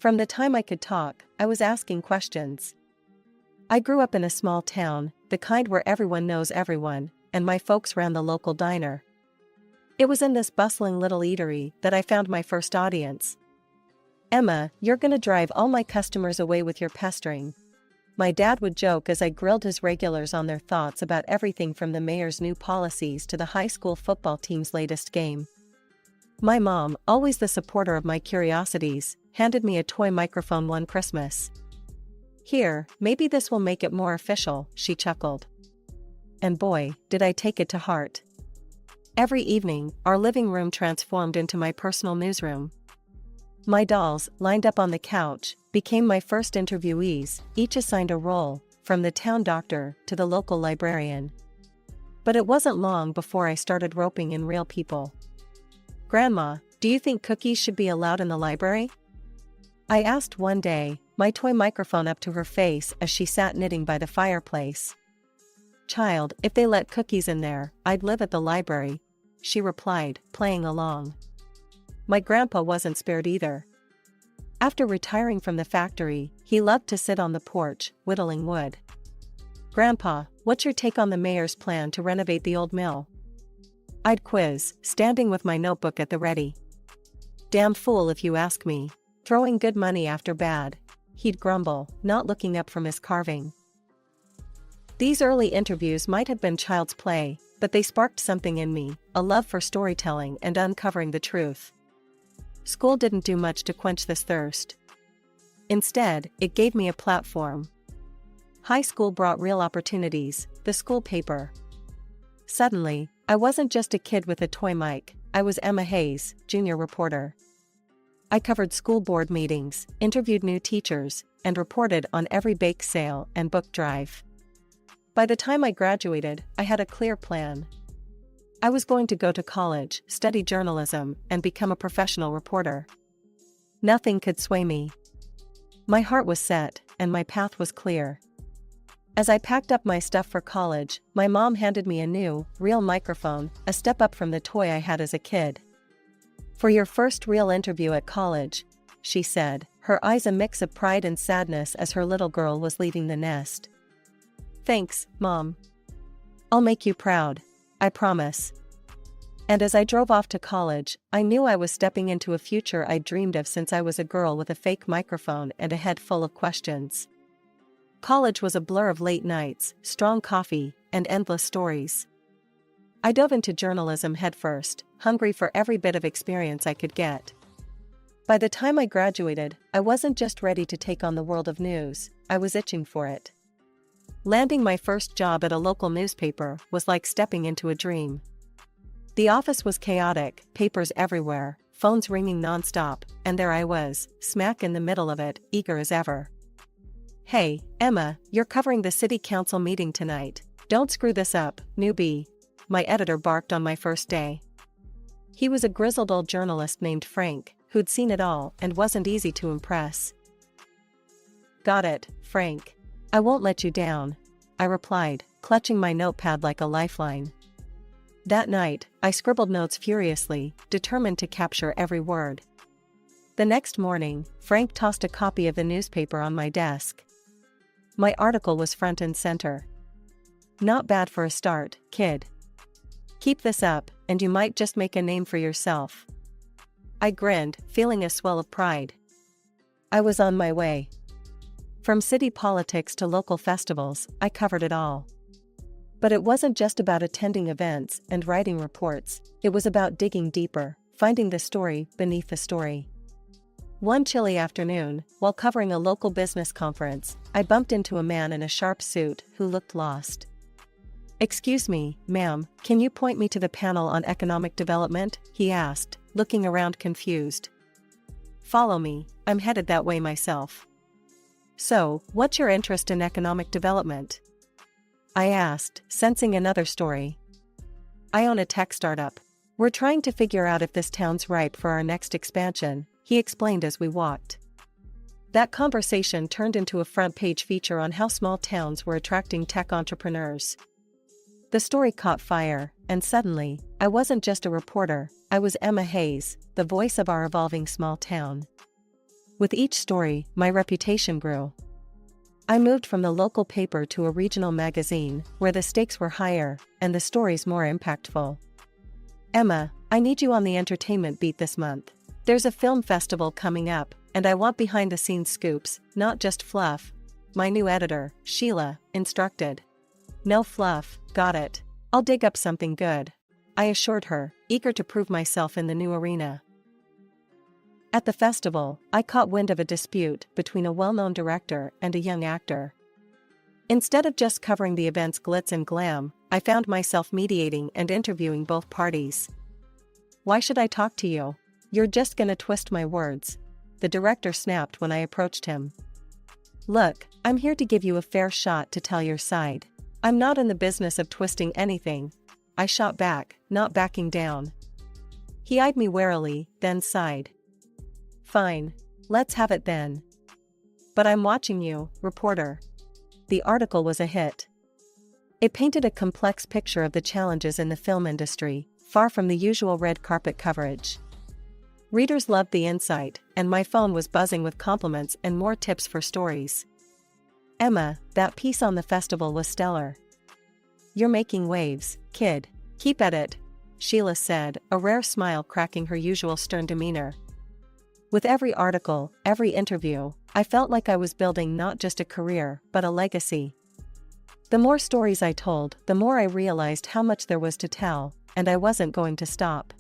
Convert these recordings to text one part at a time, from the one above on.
From the time I could talk, I was asking questions. I grew up in a small town, the kind where everyone knows everyone, and my folks ran the local diner. It was in this bustling little eatery that I found my first audience. "Emma, you're gonna drive all my customers away with your pestering," my dad would joke as I grilled his regulars on their thoughts about everything from the mayor's new policies to the high school football team's latest game. My mom, always the supporter of my curiosities, handed me a toy microphone one Christmas. "Here, maybe this will make it more official," she chuckled. And boy, did I take it to heart. Every evening, our living room transformed into my personal newsroom. My dolls, lined up on the couch, became my first interviewees, each assigned a role, from the town doctor to the local librarian. But it wasn't long before I started roping in real people. "Grandma, do you think cookies should be allowed in the library?" I asked one day, my toy microphone up to her face as she sat knitting by the fireplace. "Child, if they let cookies in there, I'd live at the library," she replied, playing along. My grandpa wasn't spared either. After retiring from the factory, he loved to sit on the porch, whittling wood. "Grandpa, what's your take on the mayor's plan to renovate the old mill?" I'd quiz, standing with my notebook at the ready. "Damn fool if you ask me. Throwing good money after bad," he'd grumble, not looking up from his carving. These early interviews might have been child's play, but they sparked something in me, a love for storytelling and uncovering the truth. School didn't do much to quench this thirst. Instead, it gave me a platform. High school brought real opportunities, the school paper. Suddenly, I wasn't just a kid with a toy mic, I was Emma Hayes, junior reporter. I covered school board meetings, interviewed new teachers, and reported on every bake sale and book drive. By the time I graduated, I had a clear plan. I was going to go to college, study journalism, and become a professional reporter. Nothing could sway me. My heart was set, and my path was clear. As I packed up my stuff for college, my mom handed me a new, real microphone, a step up from the toy I had as a kid. "For your first real interview at college," she said, her eyes a mix of pride and sadness as her little girl was leaving the nest. "Thanks, Mom. I'll make you proud. I promise." And as I drove off to college, I knew I was stepping into a future I'd dreamed of since I was a girl with a fake microphone and a head full of questions. College was a blur of late nights, strong coffee, and endless stories. I dove into journalism headfirst, hungry for every bit of experience I could get. By the time I graduated, I wasn't just ready to take on the world of news, I was itching for it. Landing my first job at a local newspaper was like stepping into a dream. The office was chaotic, papers everywhere, phones ringing nonstop, and there I was, smack in the middle of it, eager as ever. "Hey, Emma, you're covering the city council meeting tonight. Don't screw this up, newbie," my editor barked on my first day. He was a grizzled old journalist named Frank, who'd seen it all and wasn't easy to impress. "Got it, Frank. I won't let you down," I replied, clutching my notepad like a lifeline. That night, I scribbled notes furiously, determined to capture every word. The next morning, Frank tossed a copy of the newspaper on my desk. My article was front and center. "Not bad for a start, kid. Keep this up, and you might just make a name for yourself." I grinned, feeling a swell of pride. I was on my way. From city politics to local festivals, I covered it all. But it wasn't just about attending events and writing reports, it was about digging deeper, finding the story beneath the story. One chilly afternoon, while covering a local business conference, I bumped into a man in a sharp suit who looked lost. "Excuse me, ma'am, can you point me to the panel on economic development?" he asked, looking around confused. "Follow me, I'm headed that way myself." "So, what's your interest in economic development?" I asked, sensing another story. "I own a tech startup. We're trying to figure out if this town's ripe for our next expansion," he explained as we walked. That conversation turned into a front-page feature on how small towns were attracting tech entrepreneurs. The story caught fire, and suddenly, I wasn't just a reporter, I was Emma Hayes, the voice of our evolving small town. With each story, my reputation grew. I moved from the local paper to a regional magazine, where the stakes were higher, and the stories more impactful. Emma, I need you on the entertainment beat this month. There's a film festival coming up, and I want behind-the-scenes scoops, not just fluff. My new editor, Sheila, instructed. No fluff, got it. I'll dig up something good, I assured her, eager to prove myself in the new arena. At the festival, I caught wind of a dispute between a well-known director and a young actor. Instead of just covering the event's glitz and glam, I found myself mediating and interviewing both parties. Why should I talk to you? You're just gonna twist my words, the director snapped when I approached him. Look, I'm here to give you a fair shot to tell your side. I'm not in the business of twisting anything, I shot back, not backing down. He eyed me warily, then sighed. Fine, let's have it then. But I'm watching you, reporter. The article was a hit. It painted a complex picture of the challenges in the film industry, far from the usual red carpet coverage. Readers loved the insight, and my phone was buzzing with compliments and more tips for stories. Emma, that piece on the festival was stellar. You're making waves, kid. Keep at it, Sheila said, a rare smile cracking her usual stern demeanor. With every article, every interview, I felt like I was building not just a career, but a legacy. The more stories I told, the more I realized how much there was to tell, and I wasn't going to stop.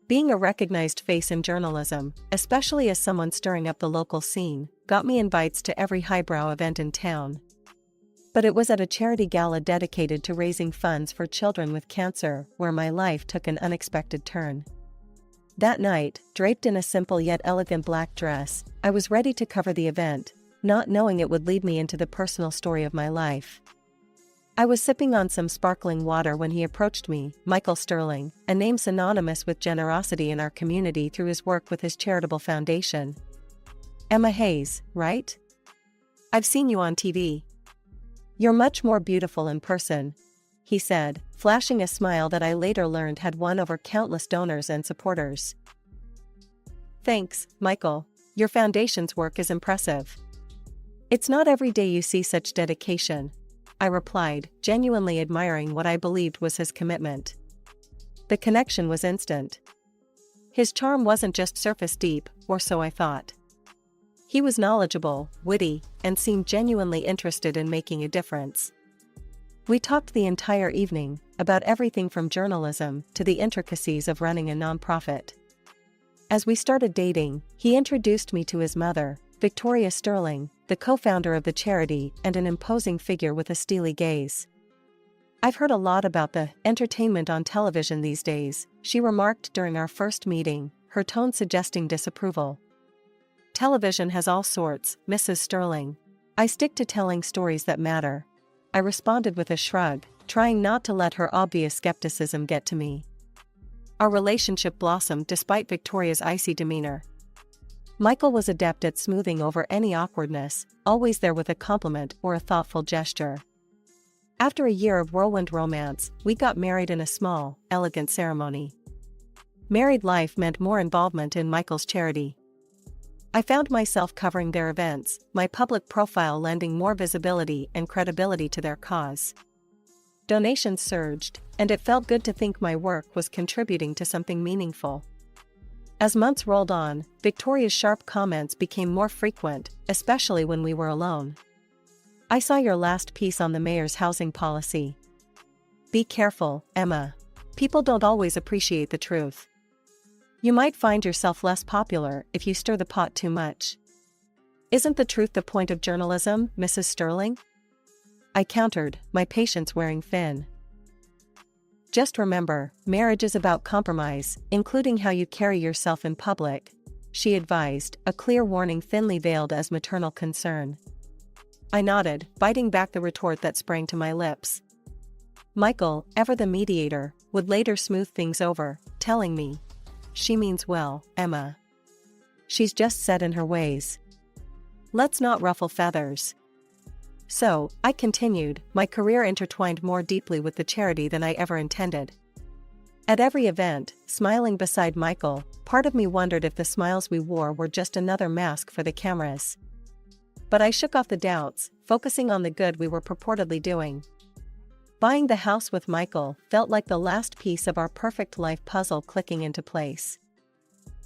Being a recognized face in journalism, especially as someone stirring up the local scene, got me invites to every highbrow event in town. But it was at a charity gala dedicated to raising funds for children with cancer where my life took an unexpected turn. That night, draped in a simple yet elegant black dress, I was ready to cover the event, not knowing it would lead me into the personal story of my life. I was sipping on some sparkling water when he approached me, Michael Sterling, a name synonymous with generosity in our community through his work with his charitable foundation. Emma Hayes, right? I've seen you on TV. You're much more beautiful in person, he said, flashing a smile that I later learned had won over countless donors and supporters. Thanks, Michael. Your foundation's work is impressive. It's not every day you see such dedication, I replied, genuinely admiring what I believed was his commitment. The connection was instant. His charm wasn't just surface deep, or so I thought. He was knowledgeable, witty, and seemed genuinely interested in making a difference. We talked the entire evening, about everything from journalism to the intricacies of running a nonprofit. As we started dating, he introduced me to his mother, Victoria Sterling, the co-founder of the charity and an imposing figure with a steely gaze. I've heard a lot about the entertainment on television these days, she remarked during our first meeting, her tone suggesting disapproval. Television has all sorts, Mrs. Sterling. I stick to telling stories that matter, I responded with a shrug, trying not to let her obvious skepticism get to me. Our relationship blossomed despite Victoria's icy demeanor. Michael was adept at smoothing over any awkwardness, always there with a compliment or a thoughtful gesture. After a year of whirlwind romance, we got married in a small, elegant ceremony. Married life meant more involvement in Michael's charity. I found myself covering their events, my public profile lending more visibility and credibility to their cause. Donations surged, and it felt good to think my work was contributing to something meaningful. As months rolled on, Victoria's sharp comments became more frequent, especially when we were alone. I saw your last piece on the mayor's housing policy. Be careful, Emma. People don't always appreciate the truth. You might find yourself less popular if you stir the pot too much. Isn't the truth the point of journalism, Mrs. Sterling? I countered, my patience wearing thin. Just remember, marriage is about compromise, including how you carry yourself in public, she advised, a clear warning thinly veiled as maternal concern. I nodded, biting back the retort that sprang to my lips. Michael, ever the mediator, would later smooth things over, telling me, "She means well, Emma. She's just set in her ways. Let's not ruffle feathers." So, I continued, my career intertwined more deeply with the charity than I ever intended. At every event, smiling beside Michael, part of me wondered if the smiles we wore were just another mask for the cameras. But I shook off the doubts, focusing on the good we were purportedly doing. Buying the house with Michael felt like the last piece of our perfect life puzzle clicking into place.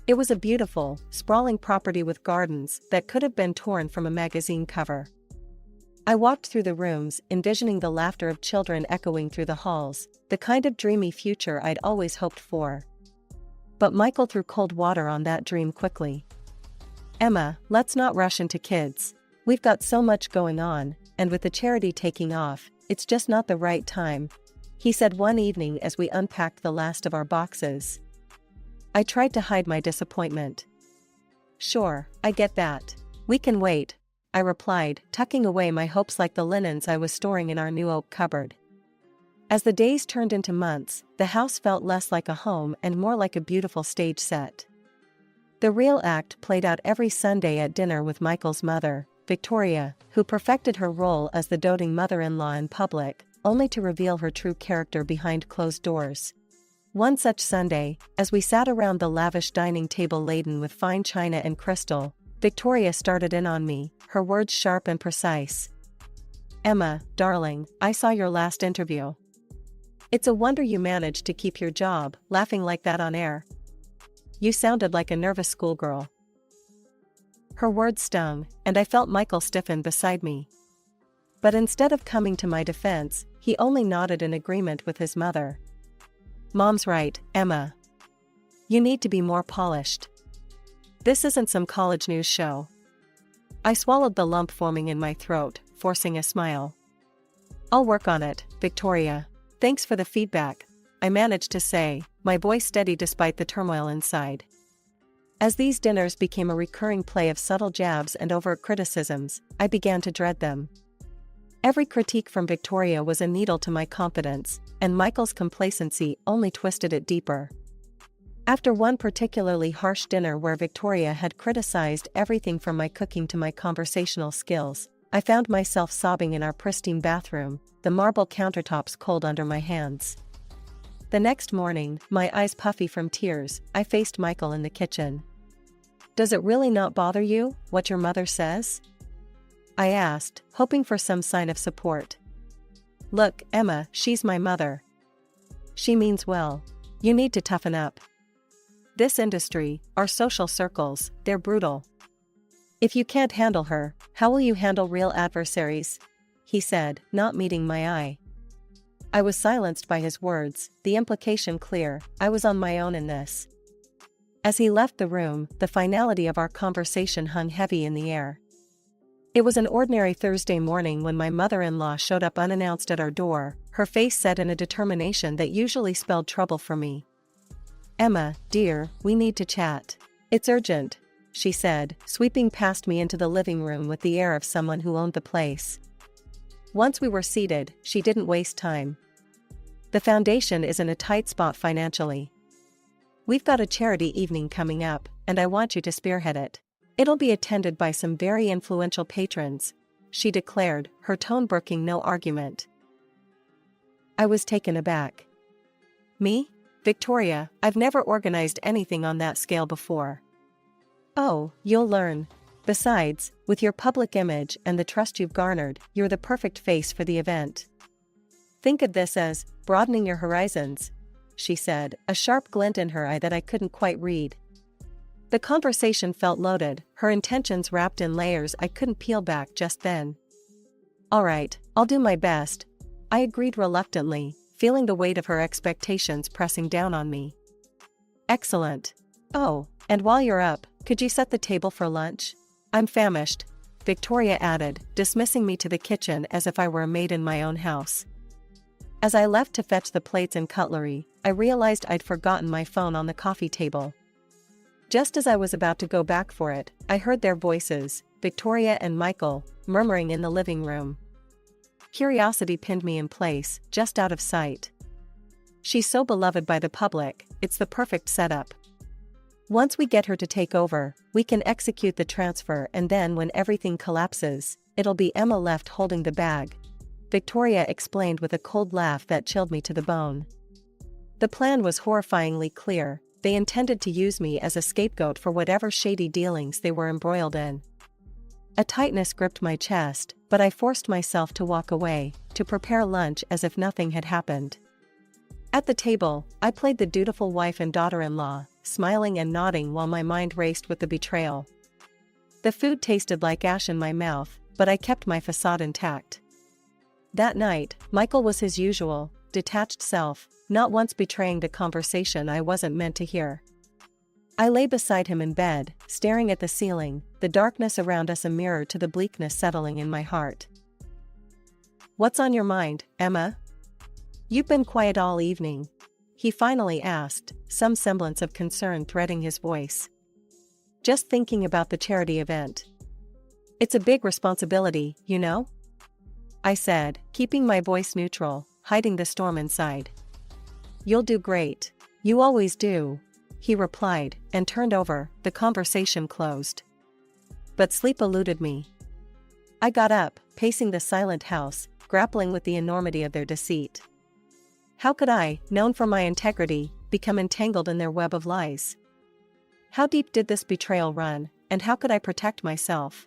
It was a beautiful, sprawling property with gardens that could have been torn from a magazine cover. I walked through the rooms, envisioning the laughter of children echoing through the halls, the kind of dreamy future I'd always hoped for. But Michael threw cold water on that dream quickly. "Emma, let's not rush into kids. We've got so much going on, and with the charity taking off, it's just not the right time," he said one evening as we unpacked the last of our boxes. I tried to hide my disappointment. "Sure, I get that. We can wait," I replied, tucking away my hopes like the linens I was storing in our new oak cupboard. As the days turned into months, the house felt less like a home and more like a beautiful stage set. The real act played out every Sunday at dinner with Michael's mother, Victoria, who perfected her role as the doting mother-in-law in public, only to reveal her true character behind closed doors. One such Sunday, as we sat around the lavish dining table laden with fine china and crystal, Victoria started in on me, her words sharp and precise. "Emma, darling, I saw your last interview. It's a wonder you managed to keep your job, laughing like that on air. You sounded like a nervous schoolgirl." Her words stung, and I felt Michael stiffen beside me. But instead of coming to my defense, he only nodded in agreement with his mother. "Mom's right, Emma. You need to be more polished. This isn't some college news show." I swallowed the lump forming in my throat, forcing a smile. "I'll work on it, Victoria. Thanks for the feedback," I managed to say, my voice steady despite the turmoil inside. As these dinners became a recurring play of subtle jabs and overt criticisms, I began to dread them. Every critique from Victoria was a needle to my confidence, and Michael's complacency only twisted it deeper. After one particularly harsh dinner where Victoria had criticized everything from my cooking to my conversational skills, I found myself sobbing in our pristine bathroom, the marble countertops cold under my hands. The next morning, my eyes puffy from tears, I faced Michael in the kitchen. "Does it really not bother you, what your mother says?" I asked, hoping for some sign of support. "Look, Emma, she's my mother. She means well. You need to toughen up. This industry, our social circles, they're brutal. If you can't handle her, how will you handle real adversaries?" he said, not meeting my eye. I was silenced by his words, the implication clear, I was on my own in this. As he left the room, the finality of our conversation hung heavy in the air. It was an ordinary Thursday morning when my mother-in-law showed up unannounced at our door, her face set in a determination that usually spelled trouble for me. "Emma, dear, we need to chat. It's urgent," she said, sweeping past me into the living room with the air of someone who owned the place. Once we were seated, she didn't waste time. "The foundation is in a tight spot financially. We've got a charity evening coming up, and I want you to spearhead it. It'll be attended by some very influential patrons," she declared, her tone brooking no argument. I was taken aback. "Me? Victoria, I've never organized anything on that scale before." "Oh, you'll learn. Besides, with your public image and the trust you've garnered, you're the perfect face for the event. Think of this as broadening your horizons," she said, a sharp glint in her eye that I couldn't quite read. The conversation felt loaded, her intentions wrapped in layers I couldn't peel back just then. "All right, I'll do my best," I agreed reluctantly, feeling the weight of her expectations pressing down on me. "Excellent. Oh, and while you're up, could you set the table for lunch? I'm famished," Victoria added, dismissing me to the kitchen as if I were a maid in my own house. As I left to fetch the plates and cutlery, I realized I'd forgotten my phone on the coffee table. Just as I was about to go back for it, I heard their voices, Victoria and Michael, murmuring in the living room. Curiosity pinned me in place, just out of sight. She's so beloved by the public, it's the perfect setup. Once we get her to take over, we can execute the transfer, and then when everything collapses, it'll be Emma left holding the bag," Victoria explained with a cold laugh that chilled me to the bone. The plan was horrifyingly clear. They intended to use me as a scapegoat for whatever shady dealings they were embroiled in. A tightness gripped my chest, but I forced myself to walk away, to prepare lunch as if nothing had happened. At the table, I played the dutiful wife and daughter-in-law, smiling and nodding while my mind raced with the betrayal. The food tasted like ash in my mouth, but I kept my facade intact. That night, Michael was his usual, detached self, not once betraying the conversation I wasn't meant to hear. I lay beside him in bed, staring at the ceiling, the darkness around us a mirror to the bleakness settling in my heart. "What's on your mind, Emma? You've been quiet all evening," he finally asked, some semblance of concern threading his voice. "Just thinking about the charity event. It's a big responsibility, you know?" I said, keeping my voice neutral, hiding the storm inside. "You'll do great. You always do," he replied, and turned over. The conversation closed. But sleep eluded me. I got up, pacing the silent house, grappling with the enormity of their deceit. How could I, known for my integrity, become entangled in their web of lies? How deep did this betrayal run, and how could I protect myself?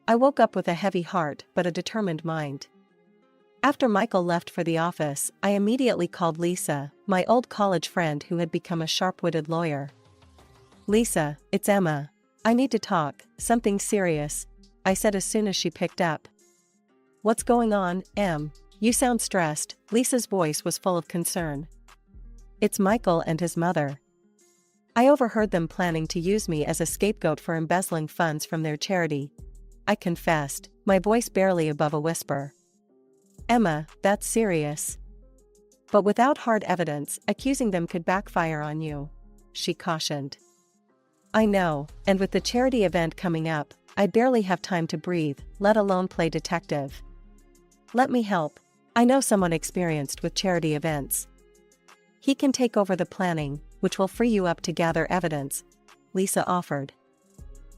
I woke up with a heavy heart but a determined mind. After Michael left for the office, I immediately called Lisa, my old college friend who had become a sharp-witted lawyer. "Lisa, it's Emma. I need to talk, something serious," I said as soon as she picked up. "What's going on, Em? You sound stressed." Lisa's voice was full of concern. "It's Michael and his mother. I overheard them planning to use me as a scapegoat for embezzling funds from their charity," I confessed, my voice barely above a whisper. "Emma, that's serious. But without hard evidence, accusing them could backfire on you," she cautioned. "I know, and with the charity event coming up, I barely have time to breathe, let alone play detective. Let me help. I know someone experienced with charity events. He can take over the planning, which will free you up to gather evidence," Lisa offered.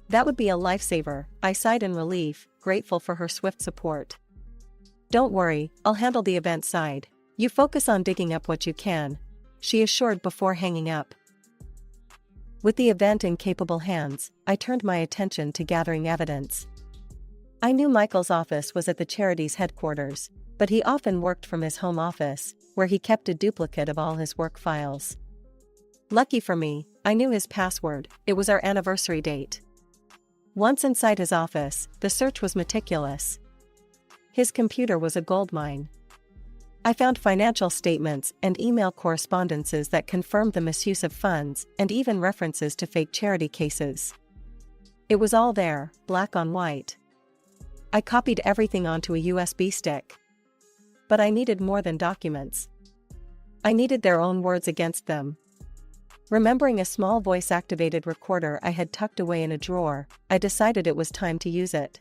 "That would be a lifesaver," I sighed in relief, grateful for her swift support. "Don't worry, I'll handle the event side. You focus on digging up what you can," she assured before hanging up. With the event in capable hands, I turned my attention to gathering evidence. I knew Michael's office was at the charity's headquarters, but he often worked from his home office, where he kept a duplicate of all his work files. Lucky for me, I knew his password. It was our anniversary date. Once inside his office, the search was meticulous. His computer was a goldmine. I found financial statements and email correspondences that confirmed the misuse of funds, and even references to fake charity cases. It was all there, black on white. I copied everything onto a USB stick. But I needed more than documents. I needed their own words against them. Remembering a small voice-activated recorder I had tucked away in a drawer, I decided it was time to use it.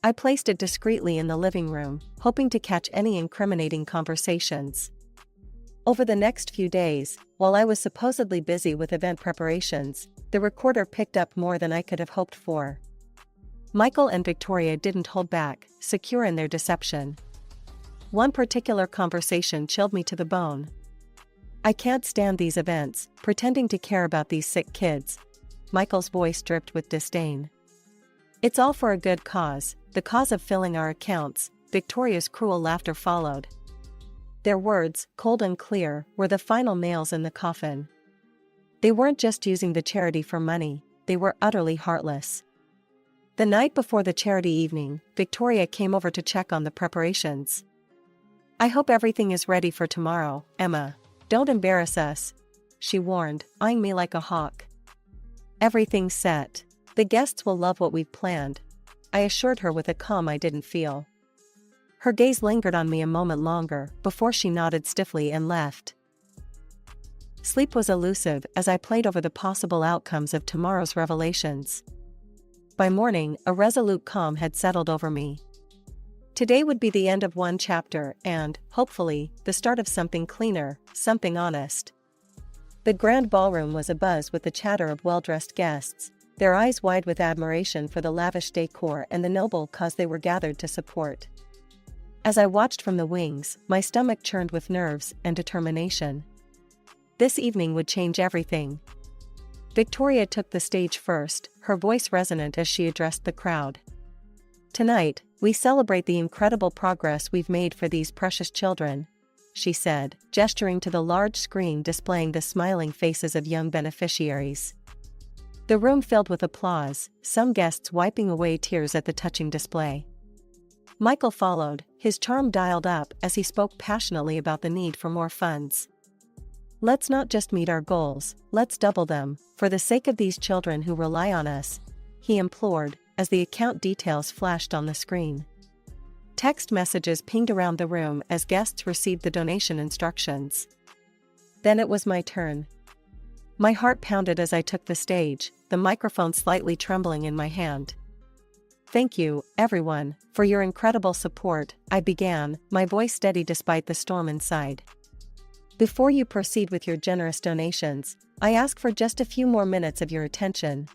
I placed it discreetly in the living room, hoping to catch any incriminating conversations. Over the next few days, while I was supposedly busy with event preparations, the recorder picked up more than I could have hoped for. Michael and Victoria didn't hold back, secure in their deception. One particular conversation chilled me to the bone. "I can't stand these events, pretending to care about these sick kids." Michael's voice dripped with disdain. "It's all for a good cause, the cause of filling our accounts." Victoria's cruel laughter followed. Their words, cold and clear, were the final nails in the coffin. They weren't just using the charity for money, they were utterly heartless. The night before the charity evening, Victoria came over to check on the preparations. "I hope everything is ready for tomorrow, Emma. Don't embarrass us," she warned, eyeing me like a hawk. "Everything's set. The guests will love what we've planned," I assured her with a calm I didn't feel. Her gaze lingered on me a moment longer before she nodded stiffly and left. Sleep was elusive as I played over the possible outcomes of tomorrow's revelations. By morning, a resolute calm had settled over me. Today would be the end of one chapter and, hopefully, the start of something cleaner, something honest. The grand ballroom was abuzz with the chatter of well-dressed guests, their eyes wide with admiration for the lavish decor and the noble cause they were gathered to support. As I watched from the wings, my stomach churned with nerves and determination. This evening would change everything. Victoria took the stage first, her voice resonant as she addressed the crowd. "Tonight, we celebrate the incredible progress we've made for these precious children," she said, gesturing to the large screen displaying the smiling faces of young beneficiaries. The room filled with applause, some guests wiping away tears at the touching display. Michael followed, his charm dialed up as he spoke passionately about the need for more funds. "Let's not just meet our goals, let's double them, for the sake of these children who rely on us," he implored, as the account details flashed on the screen. Text messages pinged around the room as guests received the donation instructions. Then it was my turn. My heart pounded as I took the stage, the microphone slightly trembling in my hand. "Thank you, everyone, for your incredible support," I began, my voice steady despite the storm inside. "Before you proceed with your generous donations, I ask for just a few more minutes of your attention."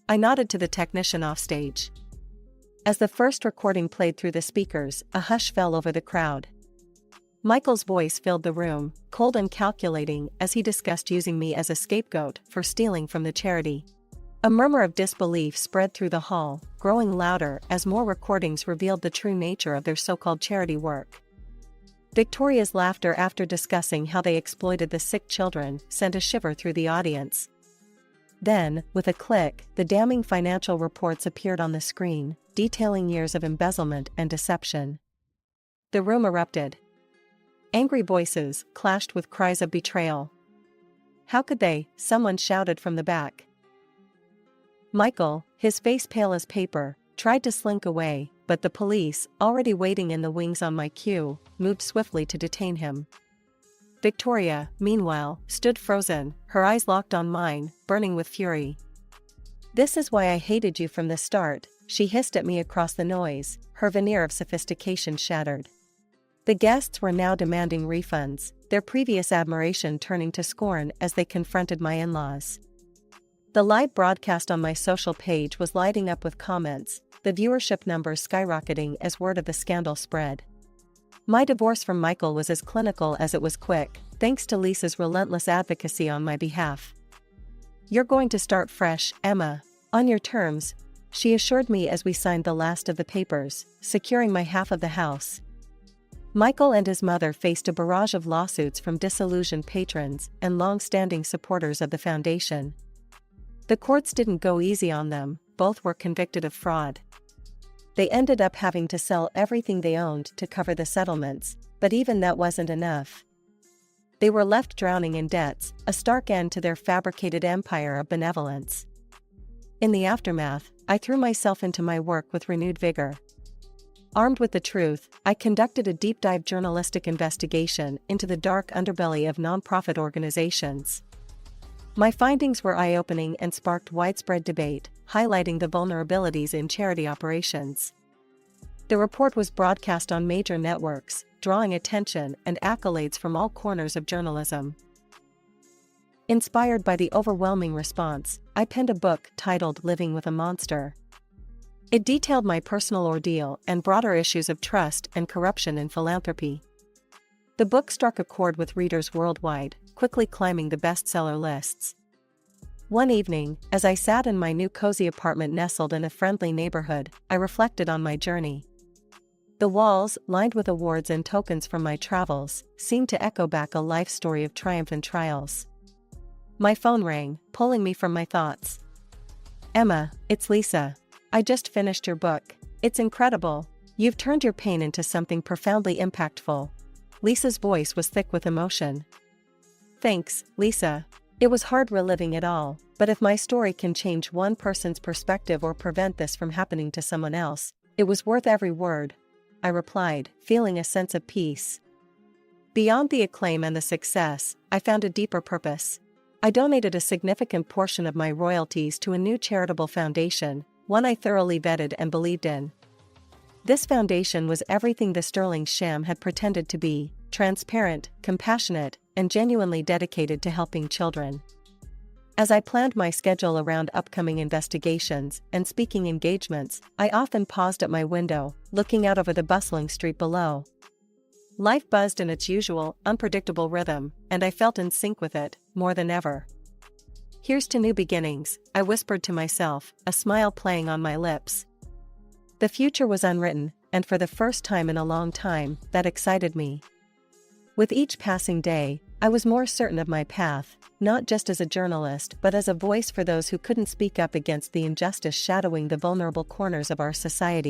I nodded to the technician offstage. As the first recording played through the speakers, a hush fell over the crowd. Michael's voice filled the room, cold and calculating, as he discussed using me as a scapegoat for stealing from the charity. A murmur of disbelief spread through the hall, growing louder as more recordings revealed the true nature of their so-called charity work. Victoria's laughter after discussing how they exploited the sick children sent a shiver through the audience. Then, with a click, the damning financial reports appeared on the screen, detailing years of embezzlement and deception. The room erupted. Angry voices clashed with cries of betrayal. "How could they?" someone shouted from the back. Michael, his face pale as paper, tried to slink away, but the police, already waiting in the wings on my cue, moved swiftly to detain him. Victoria, meanwhile, stood frozen, her eyes locked on mine, burning with fury. "This is why I hated you from the start," she hissed at me across the noise, her veneer of sophistication shattered. The guests were now demanding refunds, their previous admiration turning to scorn as they confronted my in-laws. The live broadcast on my social page was lighting up with comments, the viewership numbers skyrocketing as word of the scandal spread. My divorce from Michael was as clinical as it was quick, thanks to Lisa's relentless advocacy on my behalf. "You're going to start fresh, Emma, on your terms," she assured me as we signed the last of the papers, securing my half of the house. Michael and his mother faced a barrage of lawsuits from disillusioned patrons and long-standing supporters of the foundation. The courts didn't go easy on them, both were convicted of fraud. They ended up having to sell everything they owned to cover the settlements, but even that wasn't enough. They were left drowning in debts, a stark end to their fabricated empire of benevolence. In the aftermath, I threw myself into my work with renewed vigor. Armed with the truth, I conducted a deep-dive journalistic investigation into the dark underbelly of nonprofit organizations. My findings were eye-opening and sparked widespread debate, highlighting the vulnerabilities in charity operations. The report was broadcast on major networks, drawing attention and accolades from all corners of journalism. Inspired by the overwhelming response, I penned a book titled Living with a Monster. It detailed my personal ordeal and broader issues of trust and corruption in philanthropy. The book struck a chord with readers worldwide, quickly climbing the bestseller lists. One evening, as I sat in my new cozy apartment nestled in a friendly neighborhood, I reflected on my journey. The walls, lined with awards and tokens from my travels, seemed to echo back a life story of triumph and trials. My phone rang, pulling me from my thoughts. "Emma, it's Lisa. I just finished your book. It's incredible. You've turned your pain into something profoundly impactful." Lisa's voice was thick with emotion. "Thanks, Lisa. It was hard reliving it all, but if my story can change one person's perspective or prevent this from happening to someone else, it was worth every word," I replied, feeling a sense of peace. Beyond the acclaim and the success, I found a deeper purpose. I donated a significant portion of my royalties to a new charitable foundation, one I thoroughly vetted and believed in. This foundation was everything the sterling sham had pretended to be: transparent, compassionate, and genuinely dedicated to helping children. As I planned my schedule around upcoming investigations and speaking engagements, I often paused at my window, looking out over the bustling street below. Life buzzed in its usual, unpredictable rhythm, and I felt in sync with it, more than ever. "Here's to new beginnings," I whispered to myself, a smile playing on my lips. The future was unwritten, and for the first time in a long time, that excited me. With each passing day, I was more certain of my path, not just as a journalist but as a voice for those who couldn't speak up against the injustice shadowing the vulnerable corners of our society.